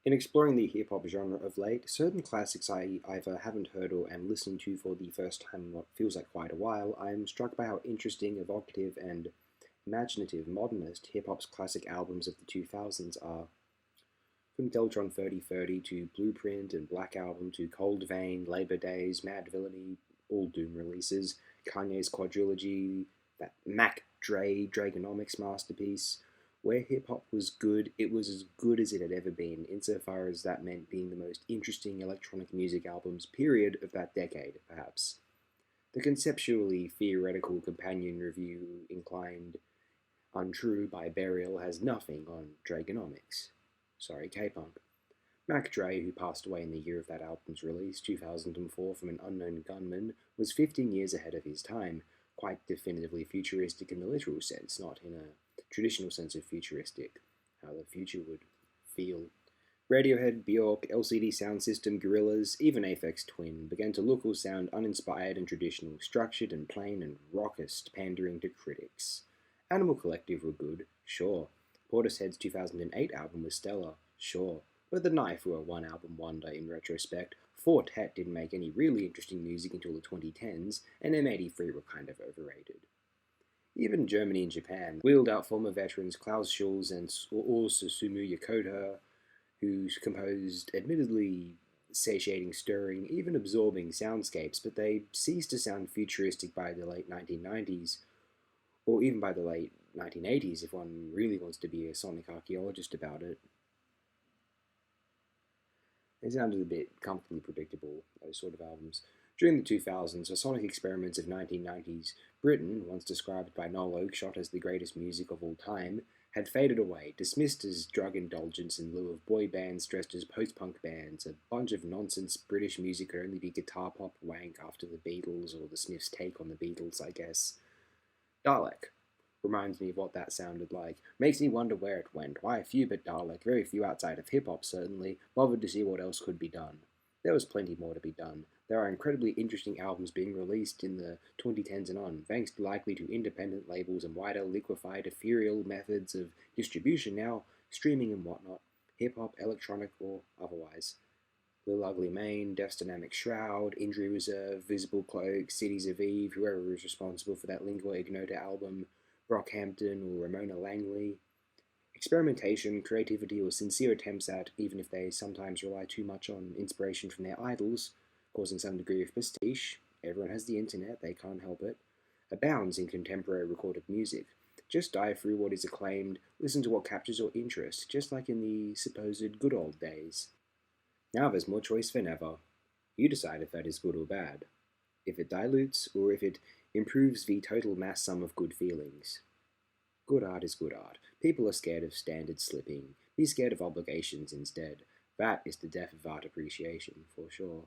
In exploring the hip-hop genre of late, certain classics I either haven't heard or am listening to for the first time in what feels like quite a while, I am struck by how interesting, evocative, and imaginative modernist hip-hop's classic albums of the 2000s are. From Deltron 3030 to Blueprint and Black Album to Cold Vein, Labor Days, Mad Villainy, all Doom releases, Kanye's quadrilogy, that Mac Dre Dragonomics masterpiece. Where hip hop was good, it was as good as it had ever been, insofar as that meant being the most interesting electronic music albums, period, of that decade, perhaps. The conceptually theoretical companion review inclined Untrue by Burial has nothing on Dragonomics. Sorry, K-Punk. Mac Dre, who passed away in the year of that album's release, 2004, from an unknown gunman, was 15 years ahead of his time, quite definitively futuristic in the literal sense, not in a traditional sense of futuristic, how the future would feel. Radiohead, Bjork, LCD Sound System, Gorillaz, even Aphex Twin began to look or sound uninspired and traditional, structured and plain and raucous, pandering to critics. Animal Collective were good, sure. Portishead's 2008 album was stellar, sure. But The Knife were a one-album wonder in retrospect. Fortet didn't make any really interesting music until the 2010s, and M83 were kind of overrated. Even Germany and Japan wheeled out former veterans Klaus Schulze and Susumu Yokota, who composed admittedly satiating, stirring, even absorbing soundscapes, but they ceased to sound futuristic by the late 1990s, or even by the late 1980s if one really wants to be a sonic archaeologist about it. They sounded a bit comfortably predictable, those sort of albums. During the 2000s, the sonic experiments of 1990s Britain, once described by Noel Oakeshott as the greatest music of all time, had faded away, dismissed as drug indulgence in lieu of boy bands dressed as post-punk bands. A bunch of nonsense British music could only be guitar pop wank after the Beatles, or the Smiths' take on the Beatles, I guess. Dalek reminds me of what that sounded like. Makes me wonder where it went. Why a few but Dalek, very few outside of hip-hop certainly, bothered to see what else could be done. There was plenty more to be done. There are incredibly interesting albums being released in the 2010s and on, thanks likely to independent labels and wider liquefied ethereal methods of distribution now, streaming and whatnot, hip-hop, electronic or otherwise. Lil Ugly Mane, Death's Dynamic Shroud, Injury Reserve, Visible Cloak, Cities of Eve, whoever was responsible for that Lingua Ignota album, Brockhampton or Ramona Langley. Experimentation, creativity, or sincere attempts at, even if they sometimes rely too much on inspiration from their idols, causing some degree of pastiche, everyone has the internet, they can't help it, abounds in contemporary recorded music. Just dive through what is acclaimed, listen to what captures your interest, just like in the supposed good old days. Now there's more choice than ever. You decide if that is good or bad. If it dilutes, or if it improves the total mass sum of good feelings. Good art is good art. People are scared of standards slipping. Be scared of obligations instead. That is the death of art appreciation, for sure.